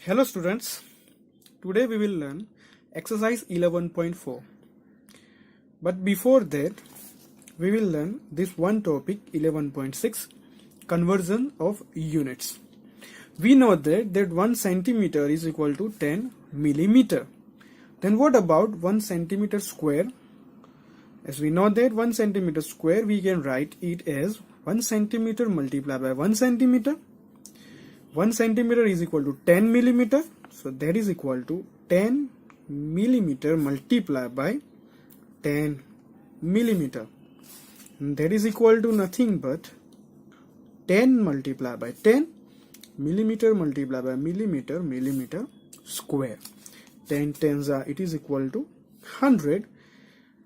Hello students, today we will learn exercise 11.4, but before that we will learn this one topic 11.6, conversion of units. We know that 1 centimeter is equal to 10 millimeter. Then what about 1 centimeter square? As we know that 1 centimeter square, we can write it as 1 centimeter multiplied by 1 centimeter. 1 centimeter is equal to 10 millimeter, so that is equal to 10 millimeter multiplied by 10 millimeter, and that is equal to nothing but 10 multiplied by 10 millimeter multiplied by millimeter square. 10 tens are, it is equal to 100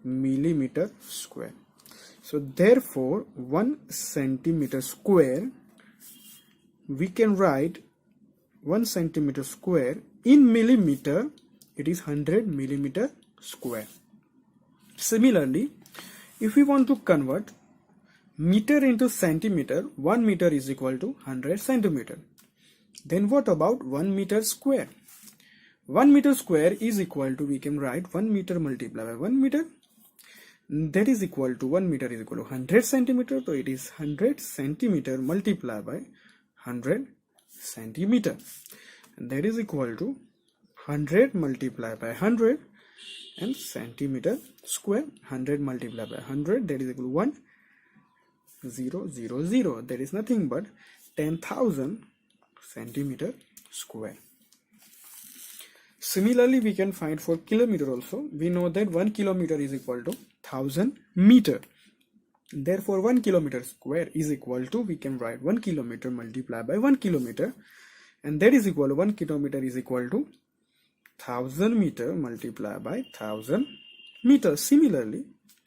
millimeter square. So therefore 1 centimeter square, we can write 1 centimeter square in millimeter, it is 100 millimeter square. Similarly, if we want to convert meter into centimeter, 1 meter is equal to 100 centimeter. Then what about 1 meter square? 1 meter square is equal to, we can write 1 meter multiplied by 1 meter, that is equal to 1 meter is equal to 100 centimeter, so it is 100 centimeter multiplied by 100 centimeter, and that is equal to 100 multiplied by 100 and centimeter square. 100 multiplied by 100, that is equal to 1000, that is nothing but 10,000 centimeter square. Similarly, we can find for kilometer also. We know that 1 kilometer is equal to 1000 meter. Therefore 1 kilometer square is equal to, we can write 1 kilometer multiplied by 1 kilometer, and that is equal to 1 kilometer is equal to 1000 meter multiplied by 1000 meters. Similarly,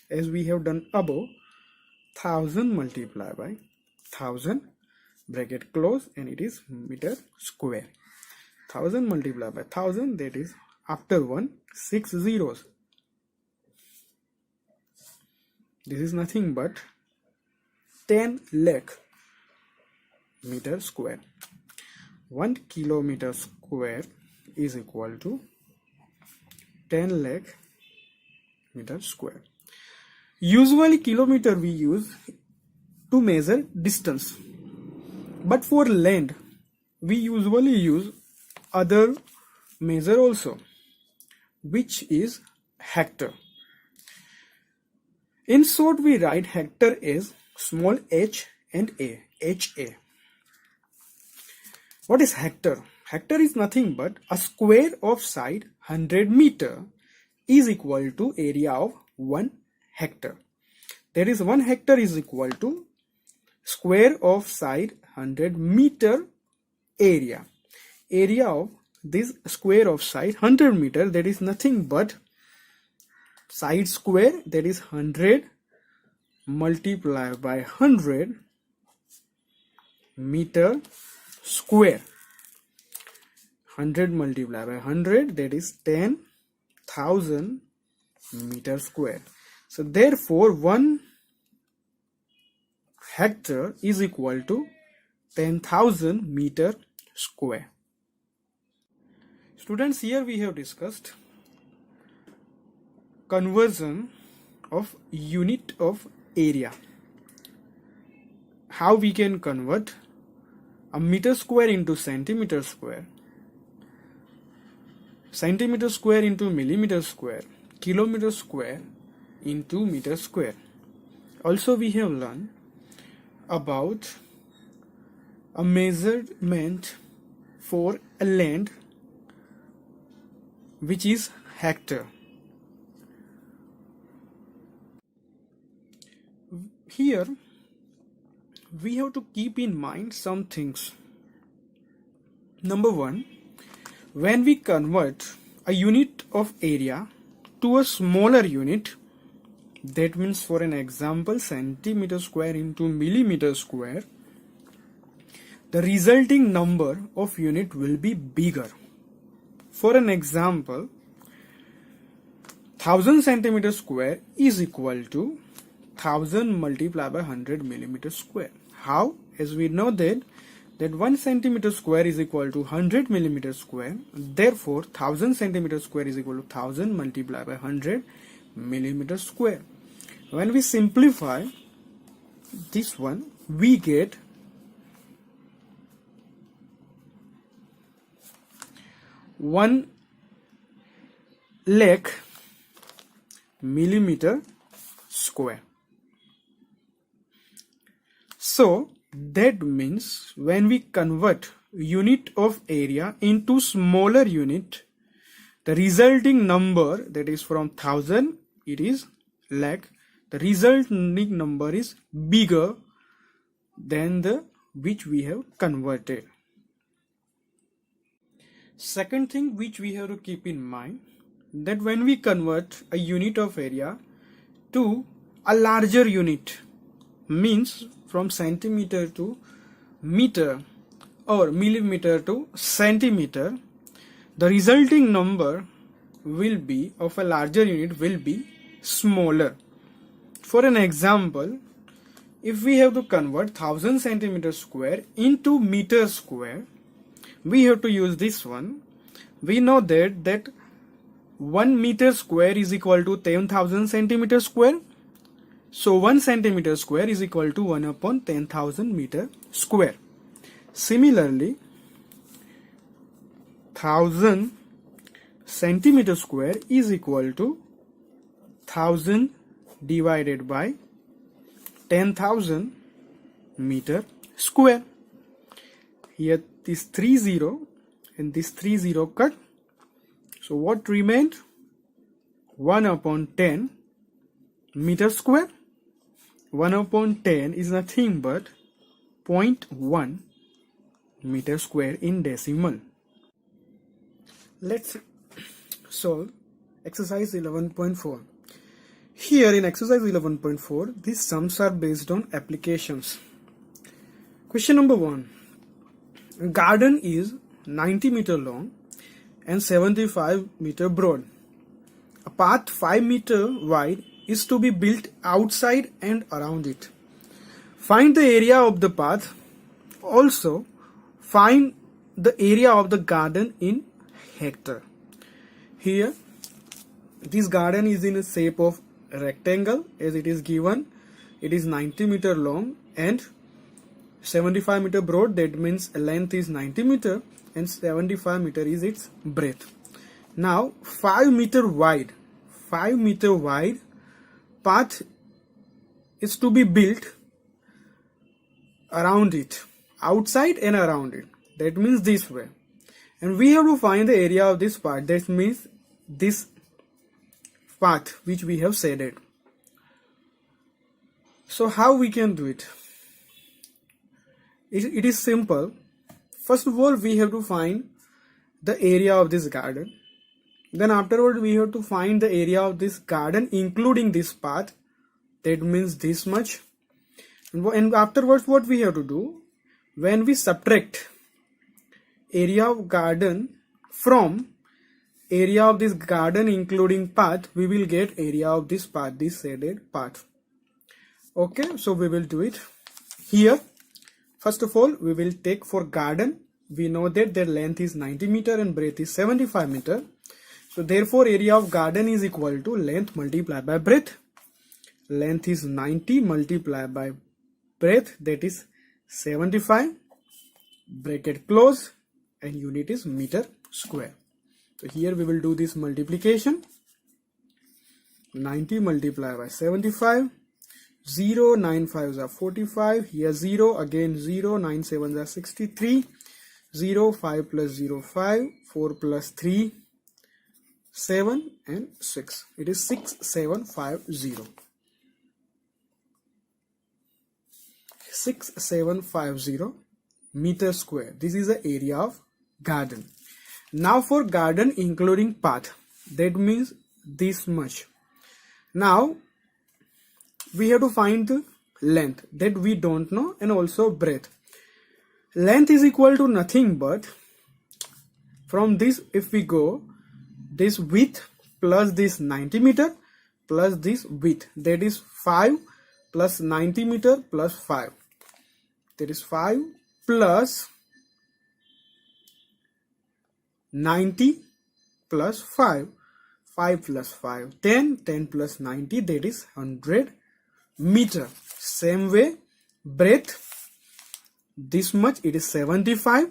as we have done above, 1000 multiplied by 1000, bracket close, and it is meter square. 1000 multiplied by 1000, that is after 1 6 zeros. This is nothing but 10 lakh meter square. 1 kilometer square is equal to 10 lakh meter square. Usually kilometer we use to measure distance, but for length we usually use other measure also, which is hectare. In short, we write hectare as small h and a, HA. What is hectare? Hectare is nothing but a square of side 100 meter is equal to area of 1 hectare. That is 1 hectare is equal to square of side 100 meter area. Area of this square of side 100 meter, that is nothing but side square, that is 100 multiplied by 100 meter square. 100 multiplied by 100, that is 10,000 meter square. So therefore 1 hectare is equal to 10,000 meter square. Students, here we have discussed conversion of unit of area. How we can convert a meter square into centimeter square, centimeter square into millimeter square, kilometer square into meter square. Also we have learned about a measurement for a land, which is hectare. Here we have to keep in mind some things. Number one, when we convert a unit of area to a smaller unit, that means for an example centimeter square into millimeter square, the resulting number of unit will be bigger. For an example, 1000 centimeter square is equal to 1000 multiplied by 100 millimeter square. How? As we know that that 1 centimeter square is equal to 100 millimeter square. Therefore, 1000 centimeter square is equal to 1000 multiplied by 100 millimeter square. When we simplify this one, we get 1 lakh millimeter square. So that means when we convert unit of area into smaller unit, the resulting number, that is from 1000 it is lakh, the resulting number is bigger than the which we have converted. Second thing which we have to keep in mind, that when we convert a unit of area to a larger unit, means from centimeter to meter or millimeter to centimeter, the resulting number will be of a larger unit will be smaller. For an example, if we have to convert 1000 centimeter square into meter square, we have to use this one. We know that 1 meter square is equal to 10,000 centimeter square. So 1 centimeter square is equal to 1 upon 10,000 meter square. Similarly, 1000 centimeter square is equal to 1000 divided by 10,000 meter square. Here this 30 and this 30 cut. So what remained? 1 upon 10 meter square. 1 upon 10 is nothing but 0.1 meter square in decimal. Let's solve exercise 11.4. Here in exercise 11.4, these sums are based on applications. Question number 1. Garden is 90 meter long and 75 meter broad. A path 5 meter wide is to be built outside and around it. Find the area of the path. Also, find the area of the garden in hectare. Here, this garden is in a shape of a rectangle as it is given. It is 90 meter long and 75 meter broad. That means length is 90 meter and 75 meter is its breadth. Now 5 meter wide path is to be built around it, outside and around it. That means this way. And we have to find the area of this path. That means this path which we have shaded. So how we can do it? It is simple. First of all, we have to find the area of this garden. Then afterward, we have to find the area of this garden including this path. That means this much. And afterwards, what we have to do? When we subtract area of garden from area of this garden including path, we will get area of this path, this shaded path. Okay, so we will do it. Here, first of all, we will take for garden. We know that their length is 90 meter and breadth is 75 meter. So therefore, area of garden is equal to length multiplied by breadth. Length is 90 multiplied by breadth, that is 75. Bracket close, and unit is meter square. So here we will do this multiplication. 90 multiplied by 75. 0, 9 5s are 45. Here 0, again 0, 9 7s are 63. 0, 5 plus 0, 5. 4 plus 3, 7 and 6. It is 6750. 6750 meter square. This is the area of garden. Now for garden including path, that means this much. Now we have to find the length that we don't know and also breadth. Length is equal to nothing but from this, if we go this width plus this 90 meter plus this width, that is 5 plus 90 meter plus 5. That is 5 plus 90 plus 5. 5 plus 5, 10. 10 plus 90, that is 100 meter. Same way, breadth, this much, it is 75.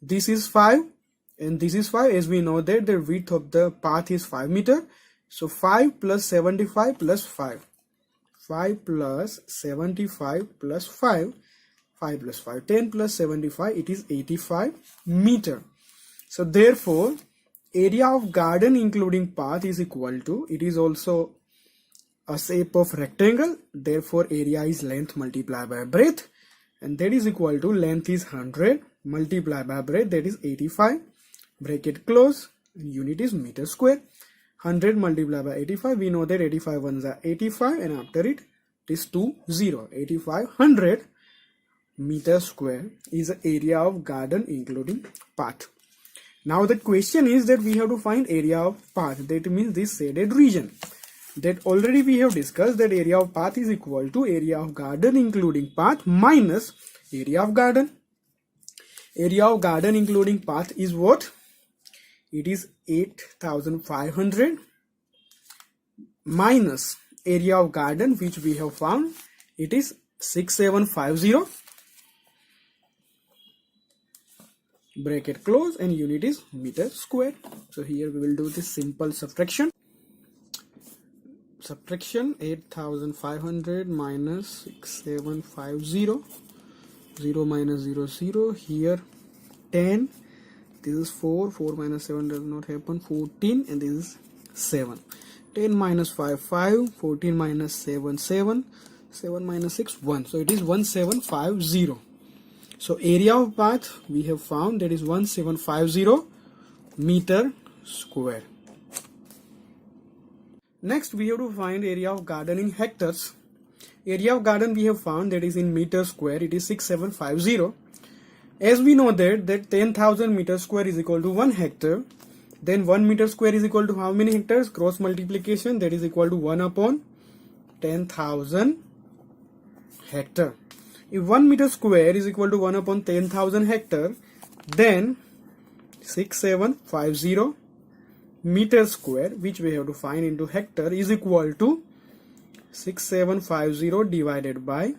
This is 5 and this is 5. As we know that the width of the path is 5 meter. So 5 plus 75 plus 5. 5 plus 75 plus 5. 5 plus 5. 10 plus 75, it is 85 meter. So therefore, area of garden including path is equal to, it is also a shape of rectangle, therefore area is length multiplied by breadth, and that is equal to length is 100 multiplied by breadth, that is 85, bracket close, and unit is meter square. 100 multiplied by 85, we know that 85 ones are 85, and after it is 20, 85, 100 meter square is the area of garden including path. Now the question is that we have to find area of path, that means this shaded region. That already we have discussed that area of path is equal to area of garden including path minus area of garden. Area of garden including path is what? It is 8500 minus area of garden which we have found, it is 6750. Bracket close, and unit is meter square. So here we will do this simple subtraction. 8500 minus 6750. 0 minus 0 0. Here 10. This is 4. 4 minus 7 does not happen. 14, and this is 7. 10 minus 5 5. 14 minus 7 7. 7 minus 6 1. So it is 1750. So area of path we have found, that is 1750 meter square. Next we have to find area of garden in hectares. Area of garden we have found, that is in meter square, it is 6750. As we know that 10,000 meter square is equal to 1 hectare, then 1 meter square is equal to how many hectares? Cross multiplication, that is equal to 1 upon 10,000 hectare. If 1 meter square is equal to 1 upon 10,000 hectare, then 6750 meter square, which we have to find into hectare, is equal to 6750 divided by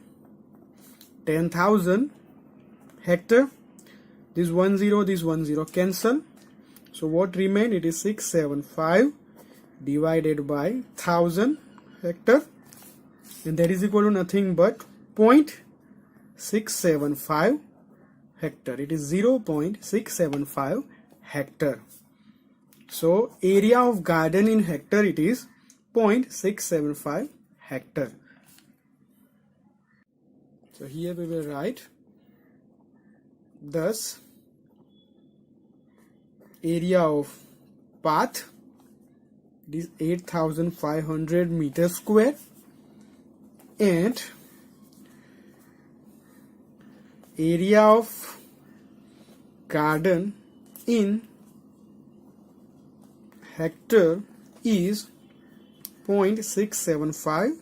10,000 hectare. This 10, this 10 cancel. So what remain? It is 675 divided by 1000 hectare, and that is equal to nothing but 0.675 hectare. It is 0.675 hectare. So area of garden in hectare, it is 0.675 hectare. So here we will write, thus area of path, this 8500 meter square, and area of garden in hectare is 0.675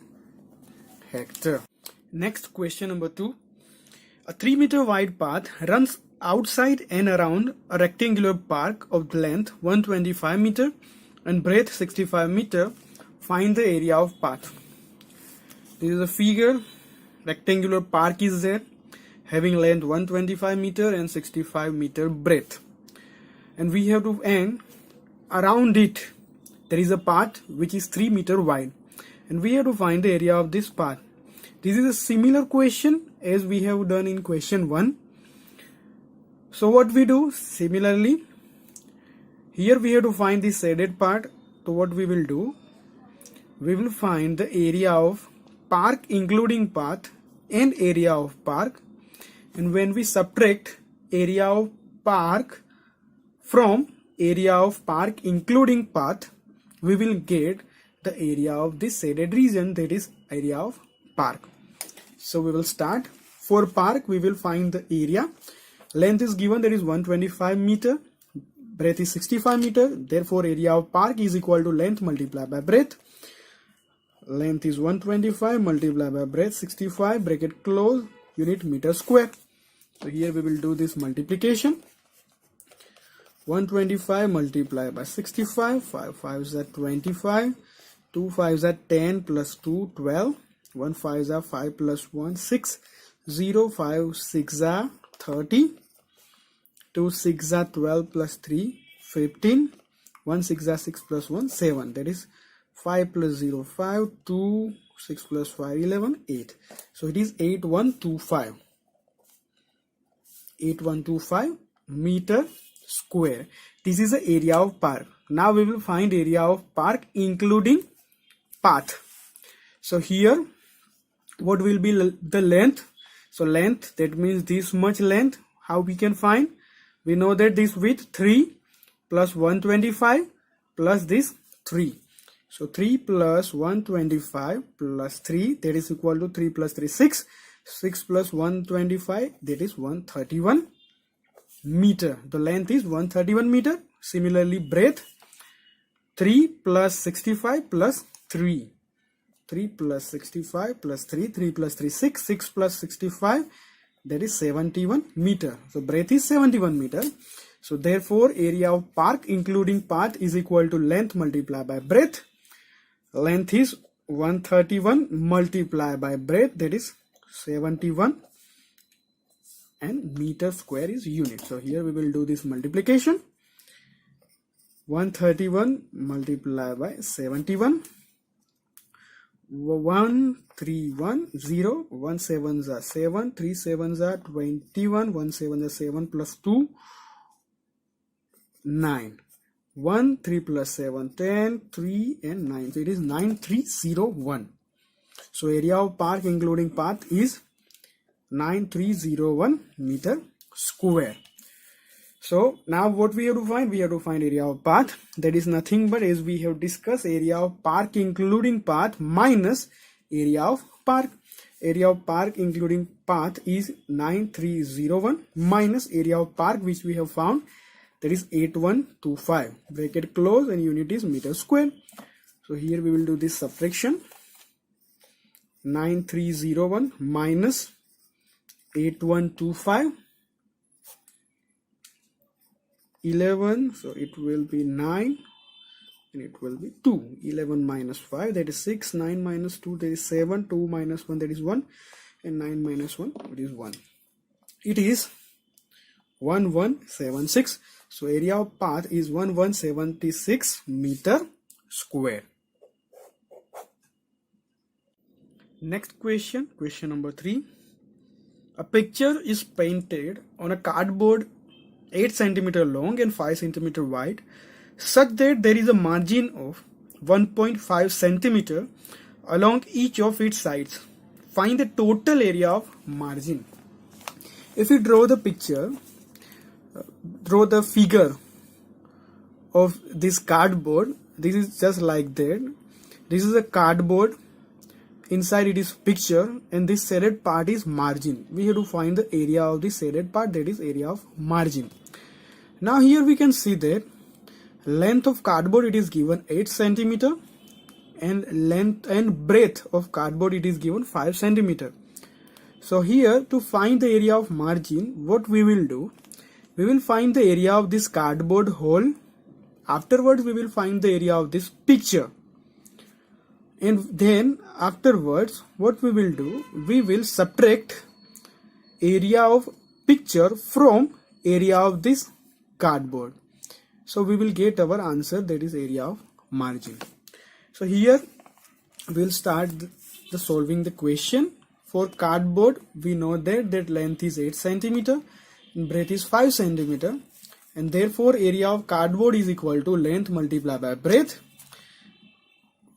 hectare. Next, question number 2. A 3 meter wide path runs outside and around a rectangular park of length 125 meter and breadth 65 meter. Find the area of path. This is a figure. Rectangular park is there, having length 125 meter and 65 meter breadth, and we have to end around it there is a path which is 3 meter wide, and we have to find the area of this path. This is a similar question as we have done in question 1. So what we do similarly, here we have to find the shaded part. So what we will do, we will find the area of park including path and area of park, and when we subtract area of park from area of park including path, we will get the area of this shaded region, that is area of park. So we will start. For park we will find the area. Length is given, that is 125 meter, breadth is 65 meter, therefore area of park is equal to length multiplied by breadth. Length is 125 multiplied by breadth 65, bracket close, unit meter square. So here we will do this multiplication. 125 multiplied by 65, 5 5s are 25, 2 5s are 10 plus 2, 12, 1 5s are 5 plus 1, 6, 0 5 6 are 30, 2 6 are 12 plus 3, 15, 1 6 are 6 plus 1, 7. That is 5 plus 0, 5, 2, 6 plus 5, 11, 8. So it is 8125. 8125 meter square. This is the area of park. Now we will find area of park including path. So here what will be the length? So length, that means this much length. How we can find? We know that this width 3 plus 125 plus this 3. So 3 plus 125 plus 3, that is equal to 3 plus 3 6. 6 plus 125, that is 131 meter. The length is 131 meter. Similarly breadth 3 plus 65 plus 3. 3 plus 65 plus 3. 3 plus 3 6. 6 plus 65, that is 71 meter. So breadth is 71 meter. So therefore area of park including path is equal to length multiplied by breadth. Length is 131 multiplied by breadth, that is 71, and meter square is unit. So here we will do this multiplication. 131 multiplied by 71, 1310, 1 7s are 7, 3 7s are 21, 1 7 are 7 plus 2, 9. 1 3 plus 7, 10, 3 and 9. So it is 9301. So area of park including path is 9301 meter square. So now what we have to find? We have to find area of path. That is nothing but, as we have discussed, area of park including path minus area of park. Area of park including path is 9301 minus area of park which we have found, that is 8125. Bracket close and unit is meter square. So here we will do this subtraction. 9301 minus 8125, 11, so it will be 9 and it will be 2. 11 minus 5, that is 6. 9 minus 2, that is 7. 2 minus 1, that is 1, and 9 minus 1, that is 1. It is 1176. So area of path is 1176 meter square. Next question, question number 3. A picture is painted on a cardboard 8 cm long and 5 cm wide such that there is a margin of 1.5 cm along each of its sides. Find the total area of margin. If you draw the picture, draw the figure of this cardboard, this is just like that. This is a cardboard, inside it is picture, and this shaded part is margin. We have to find the area of the shaded part, that is area of margin. Now here we can see that length of cardboard it is given 8 cm and length and breadth of cardboard it is given 5 cm. So here to find the area of margin, what we will do, we will find the area of this cardboard hole. Afterwards we will find the area of this picture, and then afterwards what we will do, we will subtract area of picture from area of this cardboard. So we will get our answer, that is area of margin. So here we will start the solving the question. For cardboard we know that length is 8 cm and breadth is 5 cm, and therefore area of cardboard is equal to length multiplied by breadth.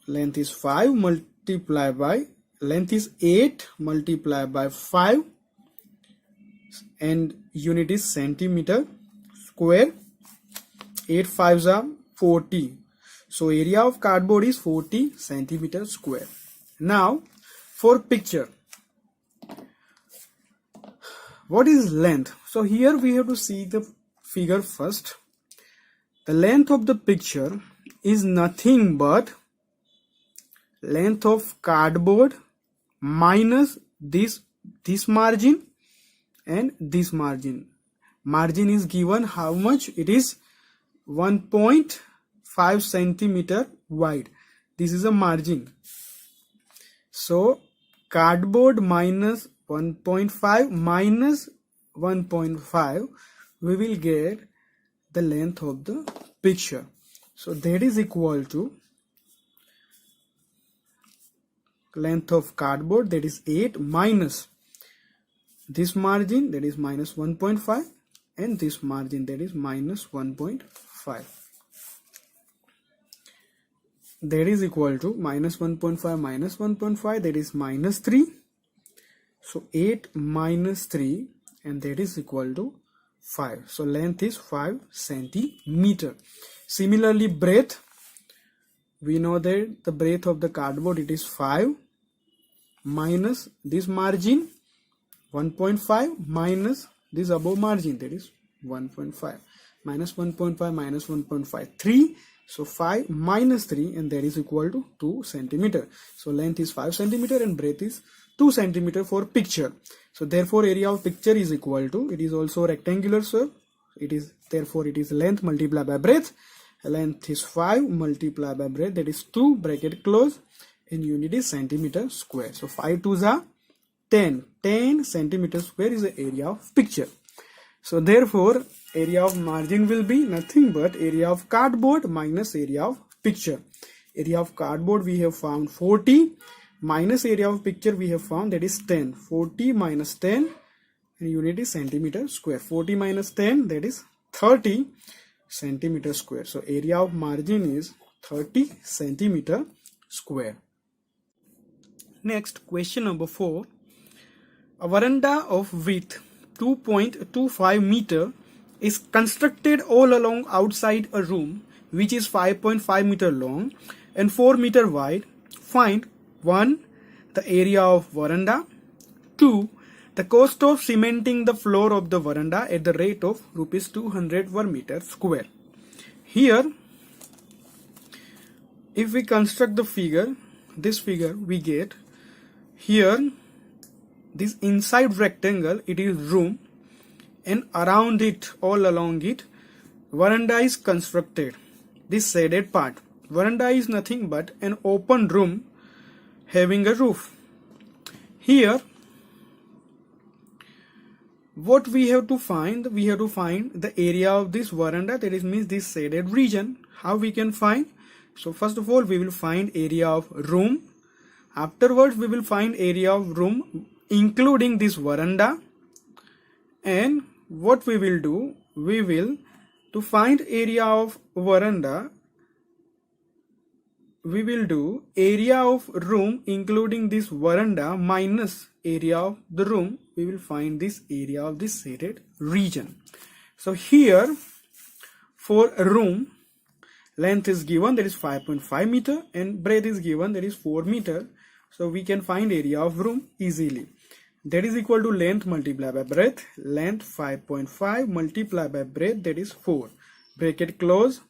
Length is 5 multiplied by, length is 8 multiplied by 5, and unit is centimeter square. 8 5s are 40. So area of cardboard is 40 centimeter square. Now for picture, what is length? So here we have to see the figure first. The length of the picture is nothing but length of cardboard minus this margin and this margin. Margin is given how much? It is 1.5 centimeter wide. This is a margin. So cardboard minus 1.5 minus 1.5, we will get the length of the picture. So that is equal to length of cardboard, that is 8, minus this margin, that is minus 1.5, and this margin, that is minus 1.5. That is equal to minus 1.5 minus 1.5, that is minus 3. So 8 minus 3, and that is equal to 5. So length is 5 centimeter. Similarly, breadth, we know that the breadth of the cardboard, it is 5 minus this margin 1.5 minus this above margin, that is 1.5, minus 1.5 minus 1.5, 3. So 5 minus 3, and that is equal to 2 centimeter. So length is 5 centimeter and breadth is 2 centimeter for picture. So therefore area of picture is equal to, it is also rectangular, so it is, therefore it is length multiplied by breadth. Length is 5 multiplied by breadth, that is 2, bracket close, and unit is centimeter square. So 5 2s are 10. 10 centimeter square is the area of picture. So therefore area of margin will be nothing but area of cardboard minus area of picture. Area of cardboard we have found 40, minus area of picture we have found, that is 10. 40 minus 10, and unit is centimeter square. 40 minus 10, that is 30 centimeter square. So area of margin is 30 centimeter square. Next, question number 4. A veranda of width 2.25 meter is constructed all along outside a room which is 5.5 meter long and 4 meter wide. Find 1. The area of veranda. 2. The cost of cementing the floor of the veranda at the rate of rupees 200 per meter square. Here, if we construct the figure, this figure we get here, this inside rectangle, it is room, and around it, all along it, veranda is constructed. This shaded part, veranda is nothing but an open room having a roof. Here, what we have to find? We have to find the area of this veranda, that is means this shaded region. How we can find? So first of all, we will find area of room. Afterwards, we will find area of room including this veranda. And what we will do? We will, to find area of veranda, we will do area of room including this veranda minus area of the room. We will find this area of this shaded region. So here, for a room, length is given, that is 5.5 meter, and breadth is given, that is 4 meter. So we can find area of room easily. That is equal to length multiplied by breadth. Length 5.5 multiplied by breadth, that is 4. Bracket close,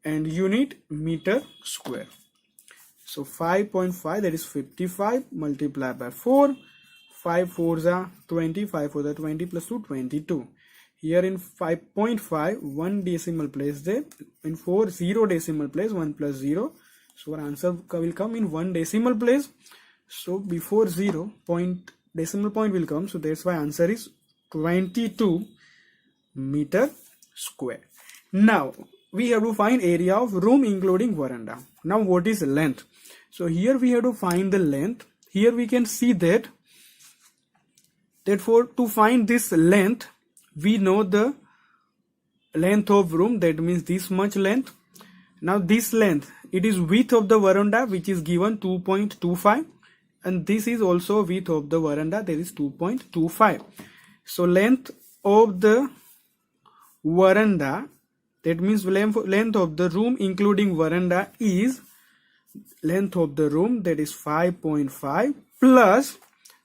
and unit meter square. So 5.5, that is 55 multiplied by 4. 5 4s are 20, 5 4s are 20 plus 2, 22. Here in 5.5, 1 decimal place there. In 4, 0 decimal place, 1 plus 0. So our answer will come in 1 decimal place. So before 0, decimal point will come. So that's why answer is 22 meter square. Now we have to find area of room including veranda. Now what is length? So here we have to find the length. Here we can see that to find this length, we know the length of room, that means this much length. Now this length, it is width of the veranda, which is given 2.25, and this is also width of the veranda, that is 2.25. So length of the veranda, that means length of the room including veranda is length of the room, that is 5.5 plus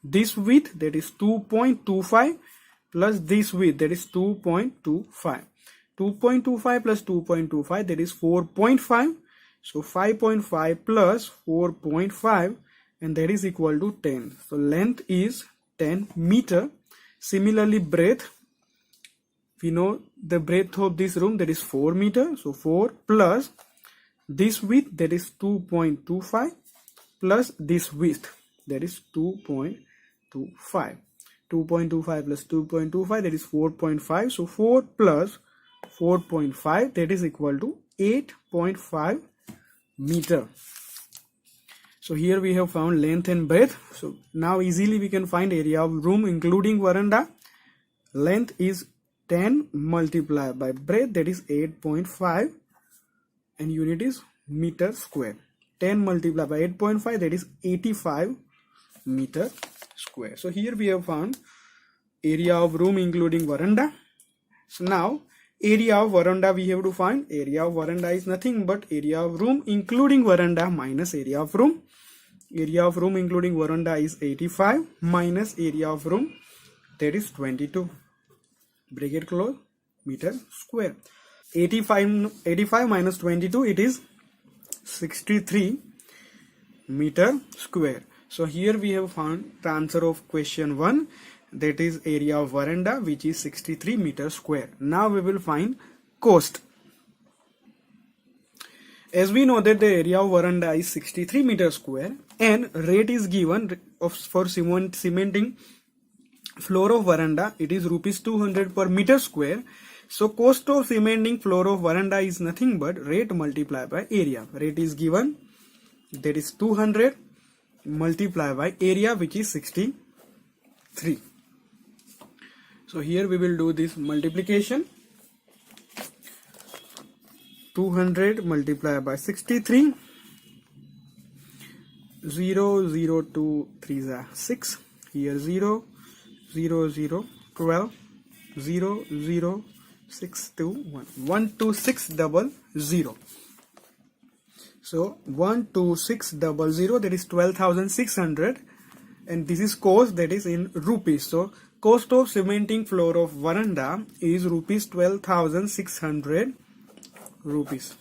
this width, that is 2.25 plus this width, that is 2.25. 2.25 plus 2.25, that is 4.5. So 5.5 plus 4.5, and that is equal to 10. So length is 10 meter. Similarly, breadth, we know the breadth of this room, that is 4 meters. So 4 plus this width, that is 2.25, plus this width, that is 2.25. 2.25 plus 2.25, that is 4.5. So 4 plus 4.5, that is equal to 8.5 meter. So here we have found length and breadth. So now easily we can find area of room including veranda. Length is 10 multiplied by breadth, that is 8.5, and unit is meter square. 10 multiplied by 8.5, that is 85 meter square. So here we have found area of room including veranda. So now area of veranda we have to find. Area of veranda is nothing but area of room including veranda minus area of room. Area of room including veranda is 85 minus area of room, that is 22. Bracket close, meter square. 85 minus 22, it is 63 meter square. So here we have found the answer of question 1, that is area of veranda, which is 63 meter square. Now we will find cost. As we know that the area of veranda is 63 meter square and rate is given for cementing floor of veranda, it is rupees 200 per meter square. So cost of cementing floor of veranda is nothing but rate multiplied by area. Rate is given, that is 200 multiplied by area, which is 63. So here we will do this multiplication. 200 multiplied by 63. 0, 0, 2, 3 are 6. Here 0, 0, 0, 12, 0, 0, 6, 2, 1. 12600. So 12600, that is 12,600, and this is cost, that is in rupees. So cost of cementing floor of veranda is rupees 12,600 rupees.